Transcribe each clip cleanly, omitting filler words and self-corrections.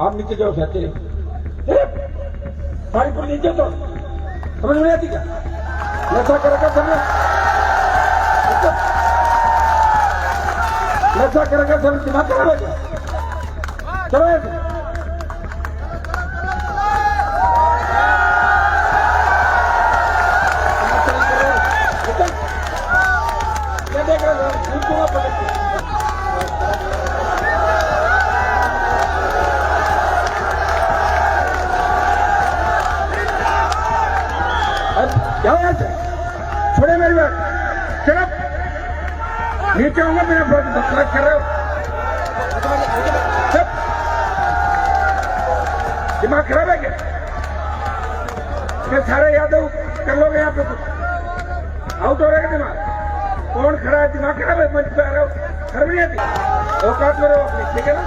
आप नीचे जाओ सहते सारी पर नीचे तो समझ में आती क्या नशा करेगा समझ नशा करेगा समझ दिमाग खराब है क्या चलो ऐसे क्या देख रहे हो उनको पलट क्या है छोड़े मेरी बात चलो नीचे आऊंगा मेरा बकवास कर रहे हो दिमाग खराब है क्या सारे यादव कर लोगे यहाँ पे कुछ आउट हो रहेगा दिमाग कौन खड़ा है दिमाग खराब है मंच पे आ रहे हो घर में नहीं आती औकात में रहो अपनी ठीक है ना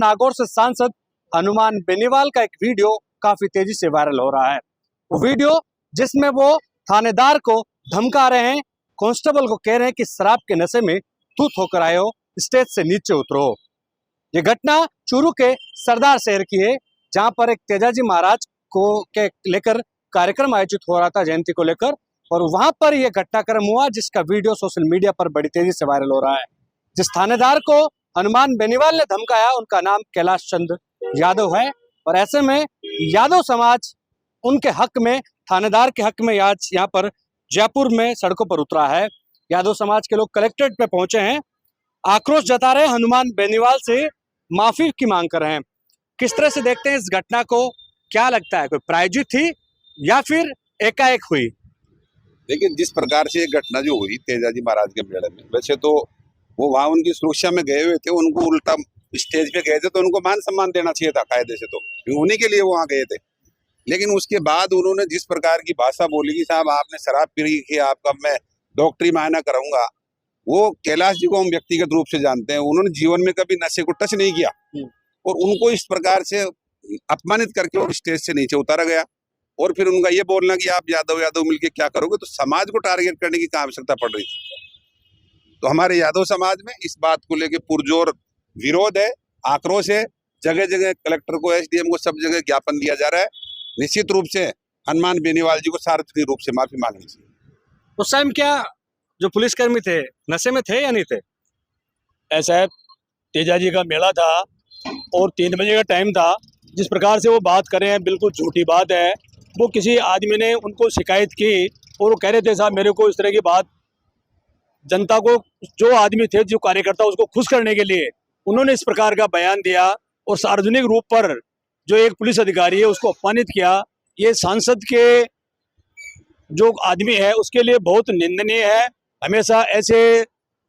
नागौर से सांसद हनुमान बेनीवाल का एक वीडियो काफी तेजी से वायरल हो रहा है। वो वीडियो जिसमें वो थानेदार को धमका रहे हैं, कांस्टेबल को कह रहे हैं कि शराब के नशे में तूत होकर आए हो, स्टेज से नीचे उतरो। ये घटना चूरू के सरदार शहर की है, जहां पर एक तेजाजी महाराज को के लेकर कार्यक्रम आयोजित हो रहा था जयंती को लेकर, और वहां पर यह घटनाक्रम हुआ जिसका वीडियो सोशल मीडिया पर बड़ी तेजी से वायरल हो रहा है। जिस थानेदार को हनुमान बेनीवाल ने धमकाया उनका नाम कैलाश चंद यादव है, और ऐसे में यादव समाज उनके हक में, थानेदार के हक में आज यहाँ पर जयपुर में सड़कों पर उतरा है। यादव समाज के लोग कलेक्ट्रेट पे पहुंचे हैं, आक्रोश जता रहे हैं, हनुमान बेनीवाल से माफी की मांग कर रहे हैं। किस तरह से देखते हैं इस घटना को, क्या लगता है कोई प्रायोजित थी या फिर एकाएक हुई? लेकिन जिस प्रकार से ये घटना जो हुई तेजाजी महाराज के मेले में, वैसे तो वो वहाँ उनकी सुरक्षा में गए हुए थे, उनको उल्टा स्टेज पे गए थे तो उनको मान सम्मान देना चाहिए था कायदे से, तो उन्हीं के लिए वहाँ गए थे। लेकिन उसके बाद उन्होंने जिस प्रकार की भाषा बोली कि साहब आपने शराब पी की, आपका मैं डॉक्टरी मायना कराऊंगा, वो कैलाश जी को हम व्यक्तिगत रूप से जानते हैं, उन्होंने जीवन में कभी नशे को टच नहीं किया, और उनको इस प्रकार से अपमानित करके और स्टेज से नीचे उतारा गया। और फिर उनका ये बोलना कि आप यादव यादव मिलके क्या करोगे, तो समाज को टारगेट करने की क्या आवश्यकता पड़ रही थी। तो हमारे यादव समाज में इस बात को लेकर पुरजोर विरोध है, आक्रोश है, जगह जगह कलेक्टर को, एसडीएम को, सब जगह ज्ञापन दिया जा रहा है। निश्चित रूप से हनुमान बेनीवाल जी को सार्वजनिक रूप से माफी मांगनी चाहिए। उस टाइम क्या जो पुलिसकर्मी थे नशे में थे या नहीं थे? ऐसा है, तेजाजी का मेला था और 3 बजे का टाइम था। जिस प्रकार से वो बात कर रहे हैं बिल्कुल झूठी बात है। वो किसी आदमी ने उनको शिकायत की और वो कह रहे थे साहब मेरे को इस तरह की बात, जनता को, जो आदमी थे, जो कार्यकर्ता, उसको खुश करने के लिए उन्होंने इस प्रकार का बयान दिया और सार्वजनिक रूप पर जो एक पुलिस अधिकारी है उसको अपमानित किया। ये सांसद के जो आदमी है उसके लिए बहुत निंदनीय है। हमेशा ऐसे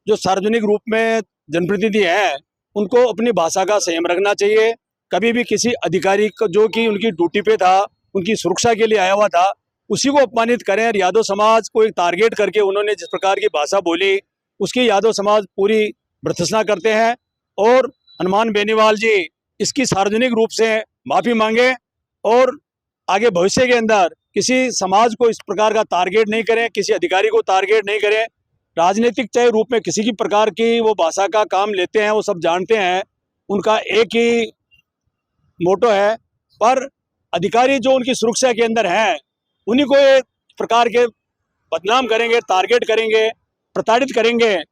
जो सार्वजनिक रूप में जनप्रतिनिधि हैं उनको अपनी भाषा का संयम रखना चाहिए। कभी भी किसी अधिकारी को जो कि उनकी ड्यूटी पे था, उनकी सुरक्षा के लिए आया हुआ था, उसी को अपमानित करें। और यादव समाज को एक टारगेट करके उन्होंने जिस प्रकार की भाषा बोली उसकी यादव समाज पूरी भर्त्सना करते हैं। और हनुमान बेनीवाल जी इसकी सार्वजनिक रूप से माफी मांगे और आगे भविष्य के अंदर किसी समाज को इस प्रकार का टारगेट नहीं करें, किसी अधिकारी को टारगेट नहीं करें। राजनीतिक चाहे रूप में किसी की प्रकार की वो भाषा का काम लेते हैं, वो सब जानते हैं, उनका एक ही मोटो है। पर अधिकारी जो उनकी सुरक्षा के अंदर हैं उन्हीं को एक प्रकार के बदनाम करेंगे, टारगेट करेंगे, प्रताड़ित करेंगे,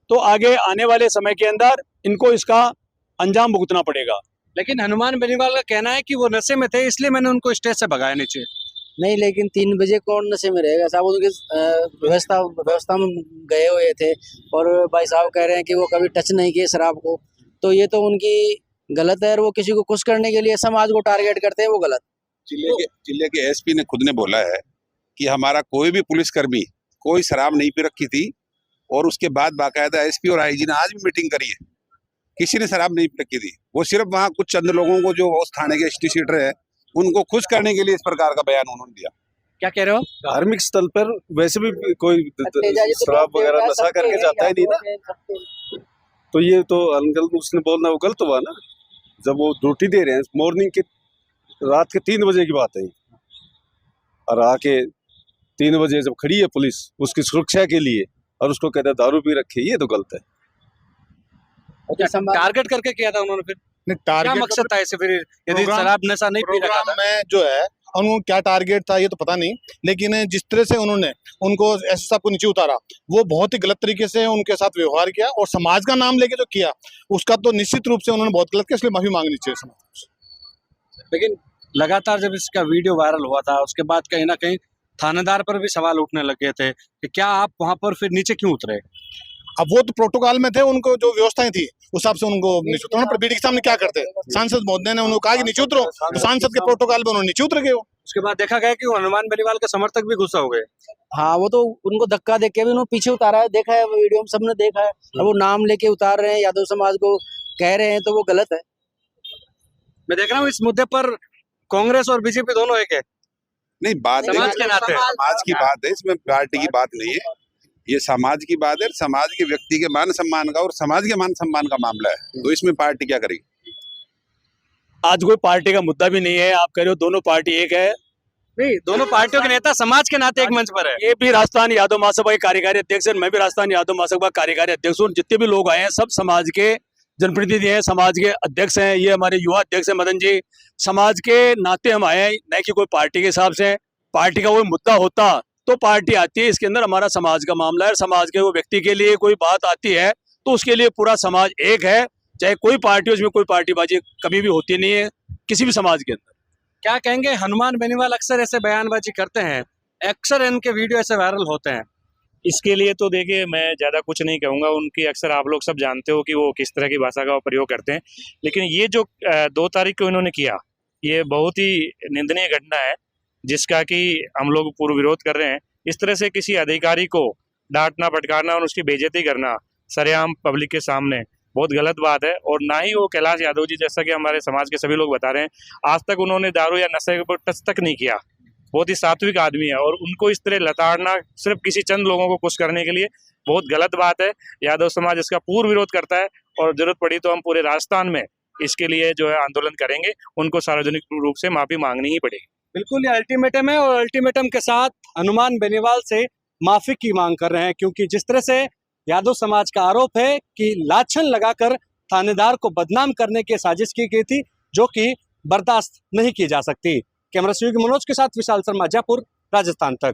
तो आगे आने वाले समय के अंदर इनको इसका अंजाम भुगतना पड़ेगा। लेकिन हनुमान बेनीवाल का कहना है कि वो नशे में थे इसलिए मैंने उनको स्टेज से भगाया नीचे। नहीं, लेकिन 3 बजे कौन नशे में रहेगा साहब, उनकी व्यवस्था में गए हुए थे और भाई साहब कह रहे हैं कि वो कभी टच नहीं किए शराब को, तो ये तो उनकी गलत है। और वो किसी को खुश करने के लिए समाज को टारगेट करते हैं, वो गलत। जिले के एसपी ने खुद ने बोला है कि हमारा कोई भी पुलिसकर्मी कोई शराब नहीं पी रखी थी, और उसके बाद बाकायदा एसपी और आईजी ने आज भी मीटिंग करी है, किसी ने शराब नहीं पी रखी थी। वो सिर्फ वहाँ कुछ चंद लोगों को जो उस थाने के एसटी सीटर है उनको खुश करने के लिए इस प्रकार का बयान उन्होंने दिया। क्या कह रहे हो? धार्मिक स्थल पर वैसे भी कोई शराब वगैरह नशा करके जाता ही नहीं ना, तो ये तो अंकल उसने बोलना वो गलत हुआ ना। जब वो ड्यूटी दे रहे हैं मॉर्निंग के रात के 3 बजे की बात है ये। और आके 3 बजे जब खड़ी है पुलिस उसकी सुरक्षा के लिए और उसको कहता है दारू पी रखी, ये तो गलत है। टारगेट करके किया था उन्होंने, फिर नहीं क्या टारगेट मकसद था ऐसे? फिर यदि प्रोग्राम- शराब नशा नहीं पी रखा था प्रोग्राम में जो है उनको क्या टारगेट था ये तो पता नहीं, लेकिन जिस तरह से उन्होंने उनको एसपी साहब को नीचे उतारा वो बहुत ही गलत तरीके से उनके साथ व्यवहार किया, और समाज का नाम लेके जो किया उसका तो निश्चित रूप से उन्होंने बहुत गलत किया, इसलिए माफी मांगनी चाहिए समाज से। लेकिन लगातार जब इसका वीडियो वायरल हुआ था उसके बाद कहीं ना कहीं थानेदार पर भी सवाल उठने लग गए थे कि क्या आप वहां पर फिर नीचे क्यों उतरे? अब वो तो प्रोटोकॉल में थे, उनको जो व्यवस्थाएं थी उस हिसाब से उनको नीचे उतरना। पर बीडी के सामने क्या करते, सांसद महोदय ने उनको कहा कि नीचे उतरो, तो सांसद के प्रोटोकॉल में उन्होंने नीचे उतर गए। उसके बाद देखा गया कि वो हनुमान बेनीवाल के समर्थक भी गुस्सा हो गए। हाँ, वो तो उनको धक्का देके भी उन्होंने पीछे उतारा है, देखा है वो वीडियो में सबने देखा है। अब वो नाम लेके उतार रहे हैं, यादव समाज को कह रहे हैं, तो वो गलत है। मैं देख रहा हूँ इस मुद्दे पर कांग्रेस और बीजेपी दोनों एक है। नहीं, बात समाज के नाते समाज की बात है, इसमें पार्टी की बात नहीं है। ये समाज की बात है, समाज के व्यक्ति के मान सम्मान का और समाज के मान सम्मान का मामला है, तो इसमें पार्टी क्या करेगी? आज कोई पार्टी का मुद्दा भी नहीं है, आप कह रहे हो दोनों पार्टी एक है। नहीं, दोनों पार्टियों के नेता समाज के नाते एक मंच पर है। ये भी राजस्थान यादव महासभा के कार्यकारी अध्यक्ष है, मैं भी राजस्थान यादव महासभा का कार्यकारी अध्यक्ष हूँ। जितने भी लोग आए हैं सब समाज के जनप्रतिनिधि हैं, समाज के अध्यक्ष हैं। ये हमारे युवा अध्यक्ष है मदन जी। समाज के नाते हम आए हैं, न कि कोई पार्टी के हिसाब से। पार्टी का कोई मुद्दा होता तो पार्टी आती है, इसके अंदर हमारा समाज का मामला है। समाज के वो व्यक्ति के लिए कोई बात आती है तो उसके लिए पूरा समाज एक है, चाहे कोई पार्टी, उसमें कोई पार्टीबाजी कभी भी होती नहीं है किसी भी समाज के अंदर। क्या कहेंगे, हनुमान बेनीवाल अक्सर ऐसे बयानबाजी करते हैं, अक्सर इनके वीडियो ऐसे वायरल होते हैं। इसके लिए तो देखिए मैं ज़्यादा कुछ नहीं कहूँगा, उनकी अक्सर आप लोग सब जानते हो कि वो किस तरह की भाषा का प्रयोग करते हैं। लेकिन ये जो 2 तारीख को इन्होंने किया, ये बहुत ही निंदनीय घटना है, जिसका कि हम लोग पूर्ण विरोध कर रहे हैं। इस तरह से किसी अधिकारी को डांटना, फटकारना और उसकी बेइज्जती करना सरेआम पब्लिक के सामने बहुत गलत बात है। और ना ही वो कैलाश यादव जी, जैसा कि हमारे समाज के सभी लोग बता रहे हैं, आज तक उन्होंने दारू या नशे पर टच तक नहीं किया। बहुत ही सात्विक आदमी है, और उनको इस तरह लताड़ना सिर्फ किसी चंद लोगों को खुश करने के लिए बहुत गलत बात है। यादव समाज इसका पूर्ण विरोध करता है, और जरूरत पड़ी तो हम पूरे राजस्थान में इसके लिए जो है आंदोलन करेंगे। उनको सार्वजनिक रूप से माफी मांगनी ही पड़ेगी। बिल्कुल, ये अल्टीमेटम है, और अल्टीमेटम के साथ हनुमान बेनीवाल से माफी की मांग कर रहे हैं, क्योंकि जिस तरह से यादव समाज का आरोप है कि लाछन लगाकर थानेदार को बदनाम करने की साजिश की गई थी, जो कि बर्दाश्त नहीं की जा सकती। कैमरा सहयोगी मनोज के साथ विशाल शर्मा, जयपुर, राजस्थान तक।